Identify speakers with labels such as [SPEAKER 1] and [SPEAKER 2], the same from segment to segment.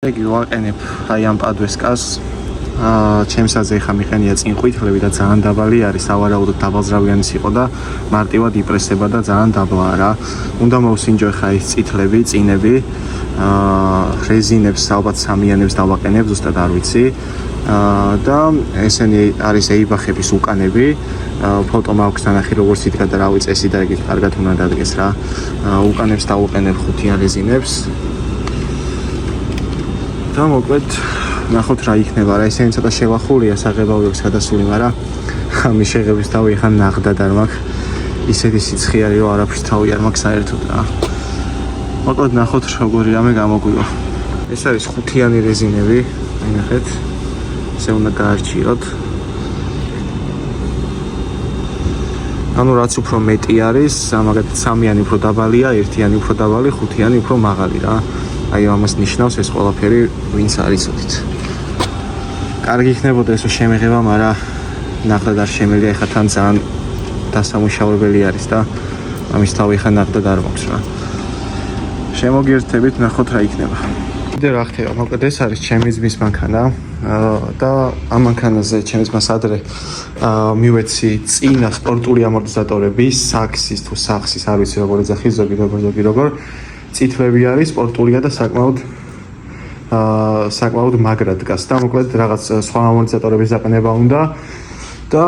[SPEAKER 1] ეგ ვაყენებ აი ამ პადვესკას. ჩემსაზე ხა მიყენია წინ ყვითლები და ძალიან დაბალი არის, სავარაუდოდ დაბალზრავიანის იყო და მარტივად იპრესება და ძალიან დაბლაა რა. უნდა მოვსინჯო ხა ის წითლები, წინები. რეზინებს ალბათ სამიანებს დავაყენებ, ზუსტად არ ვიცი. და ესენი არის ეიბახების უკანები. ფოტო მაქვს ნახე როგორც იდგა და რა ვიცესი და ეგეთ კარგად უნდა დადგეს რა. უკანებს დავუყენებ 5-იან რეზინებს. და მოკლედ ნახოთ რა იქნება რა. ესენი ცოტა შევახულია, საღებავი აქვს გადასული, მაგრამ ამის შეღების თავი ხან ნახდად არ მაქვს. ისეთი სიცხიარი რომ არაფრის თავი არ მაქვს საერთოდ რა. მოკლედ ნახოთ როგორი რამე გამოგვივა. ეს არის 5-იანი რეზინები, ნახეთ. ესე უნდა გაარჩიოთ. ანუ რაც უფრო მეტი არის, მაგალითად 3-იანი უფრო დაბალია, 1-იანი უფრო დაბალი, 5-იანი უფრო მაღალი რა. აი ამას ნიშნავს ეს ყველაფერი, ვინც არიცოდით. კარგი იქნებოდა ეს შემეღება, მაგრამ ნახდად არ შემელია, ეხლა თან ძალიან დასამუშავებელი არის და ამის თავი ხან ნახდად არ მაქვს რა. შემოგიერთებით, ნახოთ რა იქნება. კიდე რა ხდება, მოკლედ ეს არის ჩემი ძმის მანქანა და ამ მანქანაზე ჩემი ძმას ადრე მივეცი წინა სპორტული ამორტიზატორები, საქსის თუ სახსის, არ ვიცი როგორ ეძახის, ზოგი როგორ წითლები არის, სპორტულია და საკმაოდ მაგრად დგას და მოკლედ რაღაც სხვა ამორტიზატორების დაყენება უნდა და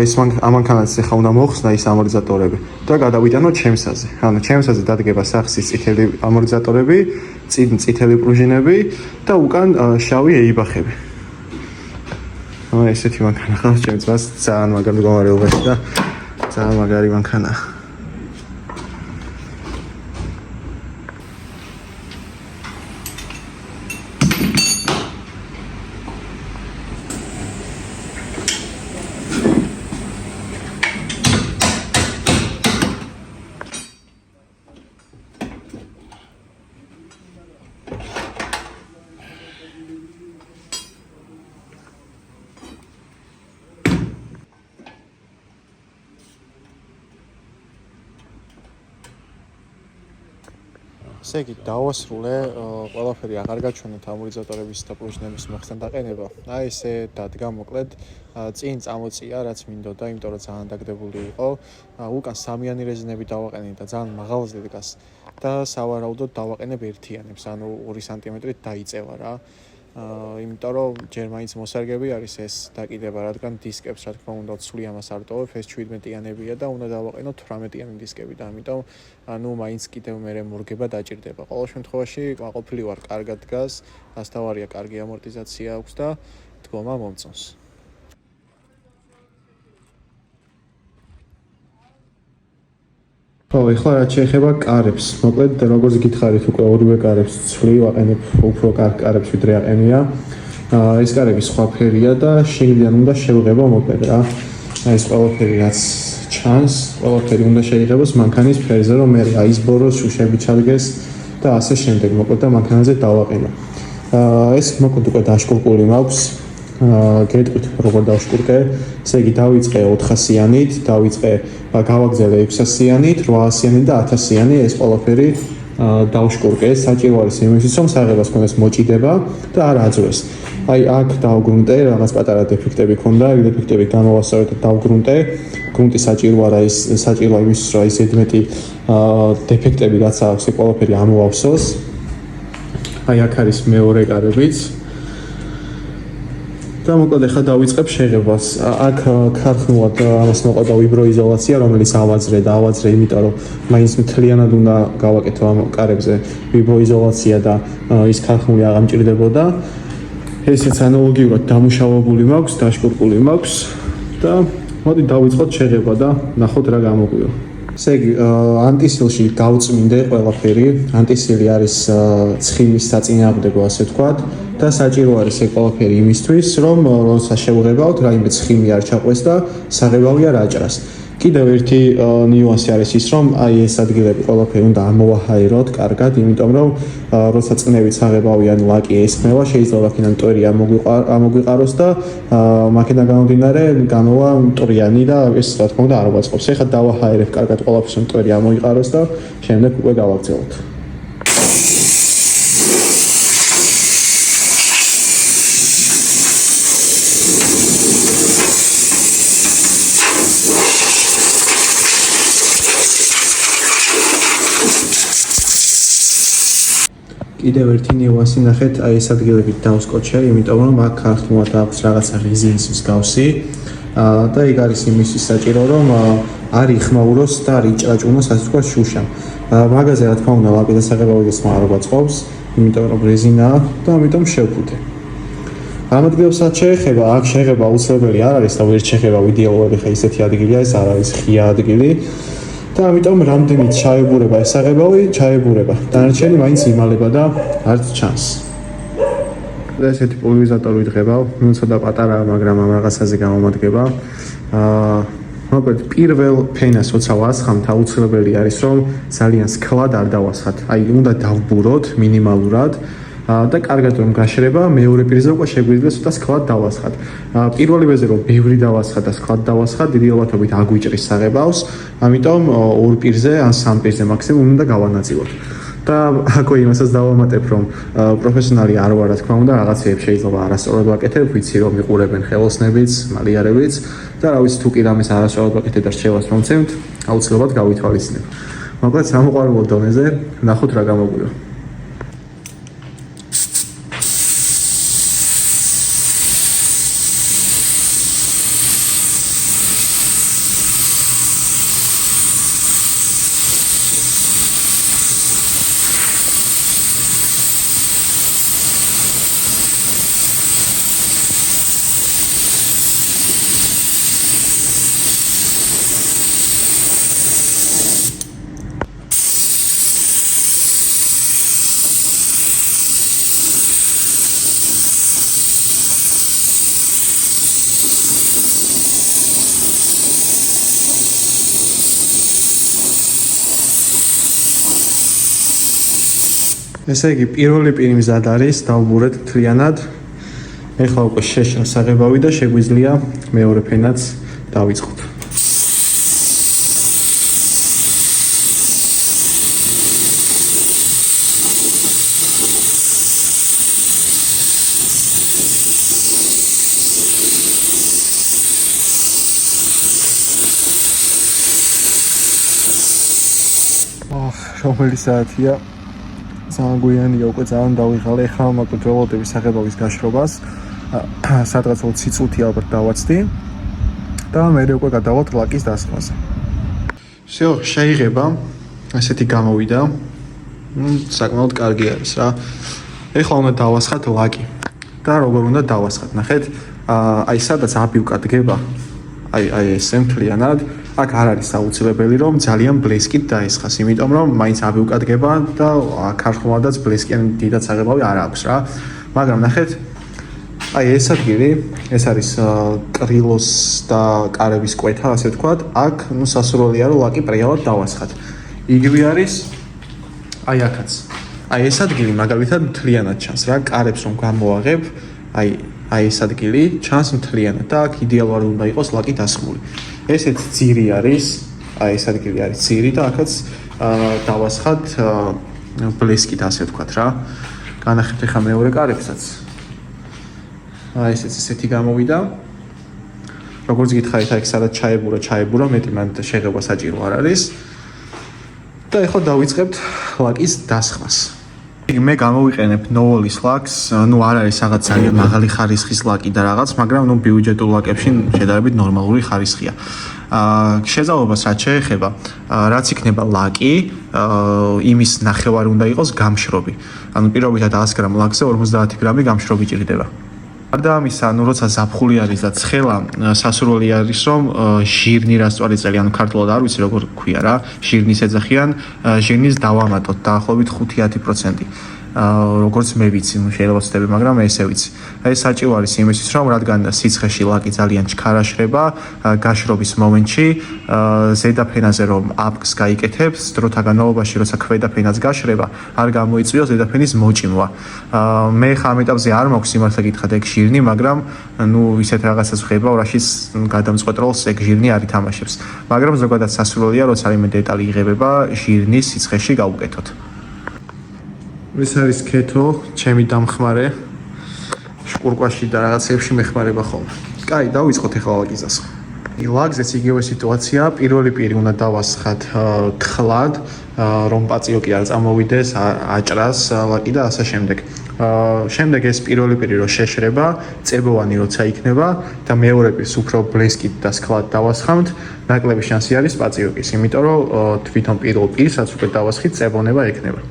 [SPEAKER 1] ეს ამანქანაზე ხა უნდა მოხსნა ის ამორტიზატორები და გადავიტანო ჩემსაზე. ანუ ჩემსაზე დადგება სახსის წითელი ამორტიზატორები, წითელი პრუჟინები და უკან შავი ეიბახები. ესეთი მანქანა ხავს ჩემს ძმას, ძალიან მაგარ მდგომარეობაში და ძალიან მაგარი მანქანაა. ესე იგი დავასრულე, ყველაფერი აღარ გაჩვენეთ ამორტიზატორების და პრუჟინების მოხსნა დაყენება. აი ესე დადგა მოკლედ, წინ წამოწია რაც მინდოდა, იმიტომ რომ ძალიან დაგდებული იყო. უკან 3-იანი რეზინები დავაყენე და ძალიან მაღალზე დგას და სავარაუდოდ დავაყენებ 1-იანებს, ანუ 2 სანტიმეტრით დაიწევა რა. იმიტომ რომ ჯერ მაინც მოსარგები არის ეს დაკიდება, რადგან დისკებს რა თქმა უნდა ცვლი ამას არ ტოვებ, ეს 17-იანებია და უნდა დავაყენო 18-იანი დისკები და ამიტომ ანუ მაინც კიდევ მერე მორგება დაჭირდება. ყოველ შემთხვევაში ყოფილი ვარ, კარგად დგას, ასთავარია, კარგი ამორტიზაცია აქვს და დგომა მომწონს. ეხლა რაც შეეხება კარებს, მოკლედ როგორც გითხარით უკვე ორივე კარებს ცვლი ვაყენებ უფრო კარგ კარებს ვიდრე აყენია. ეს კარები სხვა ფერია და შიგნიდან უნდა შევღება მოკლედ რა. ეს ყველაფერი რაც ჩანს, ყველაფერი უნდა შეიღებოს მანქანის ფერზე, რომ მე აისბოროს, შუშები ჩადგეს და ასე შემდეგ, მოკლედ და მანქანაზე დავაყენო. ეს მოკლედ უკვე დაშკურკული მაქვს. გეტყვით როგორ დავშკურკე, ესე იგი დავიწყე 400-იანით, გავაგზავნე 600-იანით, 800-იანით და 1000-იანი ეს ყველაფერი დავშკურკე. საჭირო არის იმისთვის, რომ საღებას ქონდეს მოჭიდება და არ აძვეს. აი აქ დავგრუნტე, რაღაც პატარა დეფექტები ქონდა, ეგ დეფექტები გამოვასწორე და დავგრუნტე. გრუნტი საჭირო არა, ის საჭირო იმის, რომ ის ზედმეტი დეფექტები რაც აქვს, ყველაფერი ამოვავსოს. აი აქ არის მეორე კარებიც. და მოკლედ ახლა დავიწყებ შეღებას. აქ ქარხნულად ამას მოყვა ვიბროიზოლაცია, რომელიც ავაძრე, იმიტომ რომ მაინც მთლიანად უნდა გავაკეთო ამ კარებზე ვიბროიზოლაცია და ის ქარხნული აღარ მჭირდებოდა. ესეც ანალოგიურად დამუშავებული მაქვს, დაშკურკული მაქვს და მოდი დავიწყოთ შეღება და ნახოთ რა გამოგვივა. ესე იგი, ანტისილში გავწმინდე ყველაფერი. ანტისილი არის ცხიმის საწინააღმდეგო, ასე ვთქვათ. და საჭირო არის ეს ყველაფერი იმისთვის, რომ როცა შევღებავთ, რაიმე ცხიმი არ ჩაყვეს და საღებავი არ აჭრას. კიდევ ერთი ნიუანსი არის ის, რომ აი ეს ადგილები ყველაფერი უნდა ამოვაჰაეროთ კარგად, იმიტომ რომ როცა წნევით საღებავი ან ლაკი ესხმევა, შეიძლება აქედან მტვერი ამოგვიყაროს და მაქედან გამომდინარე გამოვა მტვრიანი და ეს რა თქმა უნდა არ გვაწყობს. ეხლა დავაჰაერებ კარგად ყველაფერს, რომ მტვერი ამოიყაროს და შემდეგ უკვე გავაგზავნოთ. კიდევ ერთი ნიუანსი ნახეთ, აი ეს ადგილებით დავსკოჩე, იმიტომ რომ აქ ქართულად აქვს რაღაცა რეზინის მსგავსი და ეგ არის იმისთვის საჭირო, რომ არ იხმაუროს და არ იჭრაჭუნოს, ასე ვთქვათ, შუშა. მაგაზე რა თქმა უნდა ლაკი დასაღებავი ხმა არ გაწყობს, იმიტომ რომ რეზინაა და ამიტომ შევფუთე. ამ ადგილებსაც შეეხება, აქ შეეხება აუცილებელი არ არის და ვერ შეეხება ვიდეოები, ხა ისეთი ადგილია, ეს არ არის ღია ადგილი. და ამიტომ რამდენიც ჩაებურება ესაღებავი, ჩაებურება. დანარჩენი მაინც იმალება და არც ჩანს. და ესეთი პულვერიზატორი ვიდგებავ, ნუ ცოტა პატარაა, მაგრამ ამ რაღაცაზე გამომადგება. მოკლედ პირველ ფენას როცა ვასხამთ, აუცილებელი არის რომ ძალიან სქლად არ დავასხათ. აი უნდა დავბუროთ მინიმალურად. და კარგად რომ გაშრება, მეორე პირზე უკვე შეგვიძლია ცოტა სქლად დავასხათ. პირველი ვეზე რომ ბევრი დავასხათ და სქლად დავასხათ, დიდი ალბათობით აგვიჭრის საღებავს, ამიტომ ორ პირზე ან სამ პირზე მაქსიმუმ უნდა გავანაწილოთ. და აქვე იმასაც დავამატებ, რომ პროფესიონალი არ ვარ, რა თქმა უნდა, რაღაცეებს შეიძლება არასწორად ვაკეთებ, ვიცი რომ იყურებენ ხელოსნებიც, მალიერებიც და რა ვიცი თუ კი რამეს არასწორად ვაკეთებ და რჩევას რომ ვცემთ, აუცილებლად გავითვალისწინებ. მოკლედ სამოყვარულო დონეზე ნახოთ რა გამოგვივა. ესე იგი პირველი პირი მზად არის, დავბურეთ მთლიანად. ეხლა უკვე შეშრა საღებავი და შეგვიძლია მეორე ფენაც დავიწყოთ. რომელი საათია? ძალიან გვიანია უკვე ძალიან დავიღალე, ეხლა მოკლედ ველოდები საღებავის გაშრობას, სადღაც 20 წუთი ალბათ დავაცდი და მე უკვე გადავალთ ლაკის დასხმაზე. всё, შეიღება, ასეთი გამოვიდა. საკმაოდ კარგი არის რა. ეხლა უნდა დავასხათ ლაკი. და როგორ უნდა დავასხათ, ნახეთ, აი სადაც აბივკა დგება, აი ესე მთლიანად აქ არ არის აუცილებელი რომ ძალიან ბლესკით დაესხას, იმიტომ რომ მაინც აბივკა დგება და ქართულადაც ბლესკიან დიდად საღებავი არ აქვს რა. მაგრამ ნახეთ, აი ეს ადგილი, ეს არის კრილოს და კარების კვეთა, ასე ვთქვათ, აქ ნუ სასურველია რომ ლაკი პრიალად დავასხათ. იგივე არის აი აქაც. აი ეს ადგილი მაგალითად მთლიანად ჩანს რა, კარებს რომ გამოვაღებ, აი ეს ადგილი ჩანს მთლიანად და აქ იდეალურად უნდა იყოს ლაკი დასხმული. ესეც ძირი არის, აი ეს ადგილი არის ძირი და აქაც დავასხათ ბლესკით, ასე ვთქვათ რა. განახებთ ახლა მეორე კარებსაც. აი ესეც ესეთი გამოვიდა. როგორც გითხარით, აი სადაც ჩაებურა, მეტი მანდ შეღება საჭირო არ არის. და ეხლა დავიწყებთ ლაკის დასხმას. მე გამოვიყენებ ნოულის ლაკს, ნუ არ არის რაღაც ძალიან მაღალი ხარისხის ლაკი და რაღაც, მაგრამ ნუ ბიუჯეტურ ლაკებში შედარებით ნორმალური ხარისხია. შესაძლებლობას რაც შეეხება, რაც იქნება ლაკი, იმის ნახევარი უნდა იყოს გამშრობი. ანუ პირობითად 100 გრამ ლაკზე 50 გრამი გამშრობი ჭირდება. გარდა ამისა, ნუ როცა ზაფხული არის და ცხელა, სასურველი არის რომ ჟირნი რასწვარი, ანუ ქართულად არ ვიცი როგორ ქვია რა, ჟირნის ეძახიან, ჟირნის დავამატოთ დაახლოებით 5-10%. როგორც მე ვიცი, შეიძლება ვცდები, მაგრამ ესე ვიცი. აი საჭირო არის იმისთვის, რომ რადგან სიცხეში ლაკი ძალიან ჩქარაშრება, გაშრობის მომენტში, ზედა ფენაზე რომ აპკს გაიკეთებს, დროთა განმავლობაში, როცა ქვედა ფენაც გაშრება, არ გამოიწვიოს ზედა ფენის მოჭიმვა. მე ხა ამ ეტაპზე არ მაქვს სიმართლე გითხრათ ეგ ჟირნი, მაგრამ ნუ ისეთ რაღაცას ვხება, რაშიც გადამწყვეტროლს ეგ ჟირნი არ ითამაშებს. მაგრამ ზოგადად სასურველია, როცა რაიმე დეტალი იღებება, ჟირნის სიცხეში გავუკეთოთ. ეს არის ქეთო, ჩემი დამხმარე. შკურკვაში და რაღაცეებში მეხმარება ხოლმე. კაი, დავიწყოთ ახლა ლაკის დასხმა. ლაკზეც იგივე სიტუაცია, პირველი პირი უნდა დავასხათ თხლად, რომ პაწიოკი არ წამოვიდეს, აჭრას ლაკი და ასე შემდეგ. შემდეგ ეს პირველი პირი რო შეშრება, წებოვანი როცა იქნება და მეორე პირს უფრო ბლესკით და სქლად დავასხამთ, ნაკლები შანსი არის პაწიოკის, იმიტომ რომ თვითონ პირველ პირსაც უკვე დავასხით, წებონება ექნება.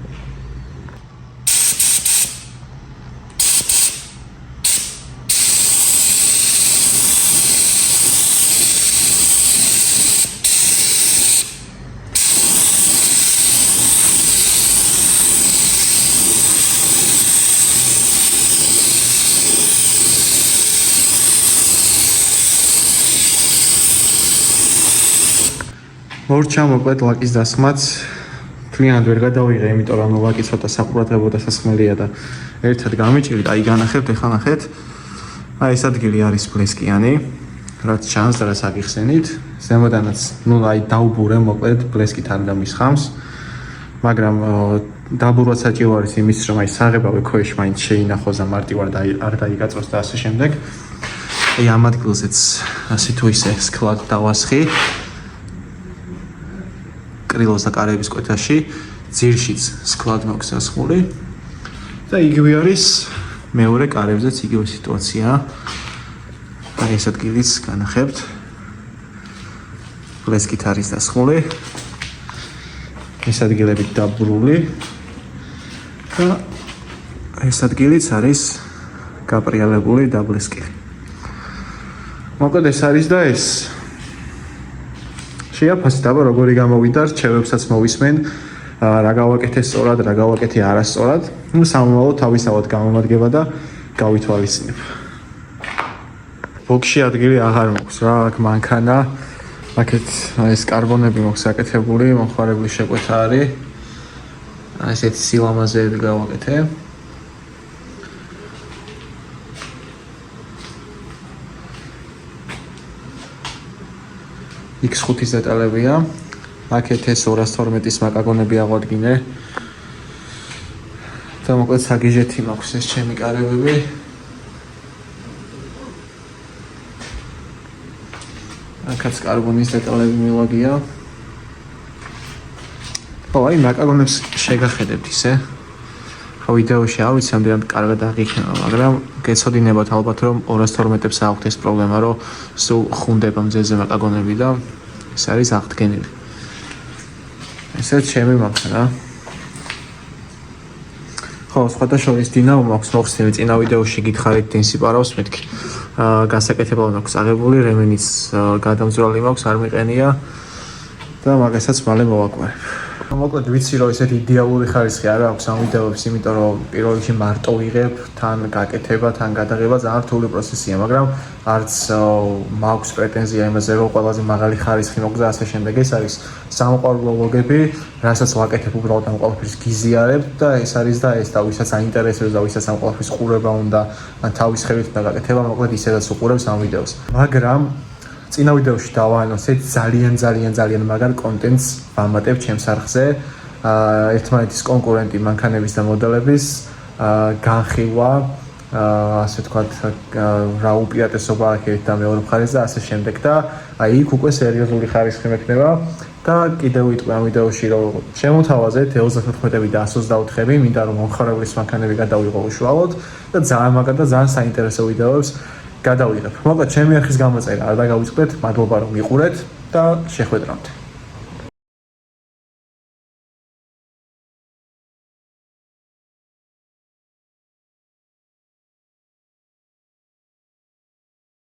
[SPEAKER 1] მორჩა მოკლედ ლაკის დასხმაც მთლიანად ვერ გადავიღე, იმიტომ რომ ლაკი ცოტა საყურადღებო დასასხმელია და ერთად გამიჭირით, აი განახებთ, ეხლა ნახეთ. აი ეს ადგილი არის ბლესკიანი, რაც ჩანს და რაც აგიხსენით. ზემოდანაც, აი დაუბურე მოკლედ ბლესკით არ დამისხამს, მაგრამ დაბურვაც საჭირო არის იმის, რომ აი საღებავი ქვეშ მაინც შეინახოს და მარტივად არ დაიგაწოს და ასე შემდეგ. აი ამ ადგილზეც ასე თუ ისე სქლად დავასხი. კრილოს და კარების კვეთაში, ძირშიც სქლად მაქვს ასხმული და იგივე არის მეორე კარებზეც იგივე სიტუაცია. აი ეს ადგილიც განახებთ. ბლესკით არის დასხმული. ეს ადგილები დაბურული და ეს ადგილიც არის გაპრიალებული და ბლესკილი. მოკლედ ეს არის და ეს შეაფასეთ აბა როგორი გამოვიდა, რჩევებსაც მოვისმენ, რა გავაკეთე სწორად, რა გავაკეთე არასწორად. სამომავლო თავისთავად გამომადგება და გავითვალისწინებ. ბოქსში ადგილი აღარ მაქვს რა, აქ მანქანა, აქეთ ეს კარბონები მაქვს აკეთებული, მომხმარებლის შეკვეთა არის. ესეთი სილამაზეები გავაკეთე. X5-ის დეტალებია. აქეთ ეს 212-ის მაკაგონები აღვადგინე. და მოკლედ საგიჟეთი მაქვს ეს ჩემი კარებები. აქაც კარბონის დეტალები მილაგია. აი მაკაგონებს შეგახედებთ ისე. ხო ვიდეოში არ ვიცი ამდენად კარგად აღიქნება, მაგრამ გეცოდინებათ ალბათ რომ 212-ებს აქვთ ეს პრობლემა, რომ სულ ხუნდება მზეზე მაკაგონები და ეს არის აღდგენილი. ესეც ჩემი მაქვს რა. ხო, სხვადასხვა დინამო მაქვს მოხსნილი, წინა ვიდეოში გითხარით დინს იპარავს, მეთქი. გასაკეთებლად მაქვს აღებული, რემენიც გადამძვრალი მაქვს, არ მიყენია და მაგასაც მალე მოვაკვირებ. მოკლედ ვიცი რომ ესეთი იდეალური ხარისხი არ აქვს ამ ვიდეოებს, იმიტომ რომ პირველ რიგში მარტო ვიღებ, თან გაკეთება, თან გადაღება ძალიან რთული პროცესია, მაგრამ არც მაქვს პრეტენზია იმაზე, რომ ყველაზე მაღალი ხარისხი მოგზა ასე შემდეგ. ეს არის სამოყვარულო ვლოგები, რასაც ვაკეთებ უბრალოდ ამ ყველაფრის გიზიარებ და ეს არის და ეს და ვისაც აინტერესებს და ვისაც ამ ყველაფრის ყურება უნდა, ან თავის ხელით უნდა გაკეთება, მოკლედ ისედაც უყურებს ამ ვიდეოს. მაგრამ წინა ვიდეოში დავაანონსეთ ძალიან მაგარ კონტენტს ვამატებ ჩემს არხზე. ერთმანეთის კონკურენტი მანქანების და მოდელების განხილვა, ასე ვთქვათ, რა უპირატესობა აქვს ერთ და მეორე მხარეს და ასე შემდეგ და აი იქ უკვე სერიოზული ხარისხი მექნება და კიდევ ვიტყვი ამ ვიდეოში რომ შემოთავაზეთ 94-ები და 124-ები, მინდა რომ მომხმარებლის მანქანები გადავიღო უშუალოდ და ძალიან მაგარ და ძალიან საინტერესო ვიდეოებს გადავიღებ. მოკლედ ჩემი არხის გამოწერა არ დაგავიწყდეთ, მადლობა რომ მიყურეთ და შეხვედრამდე.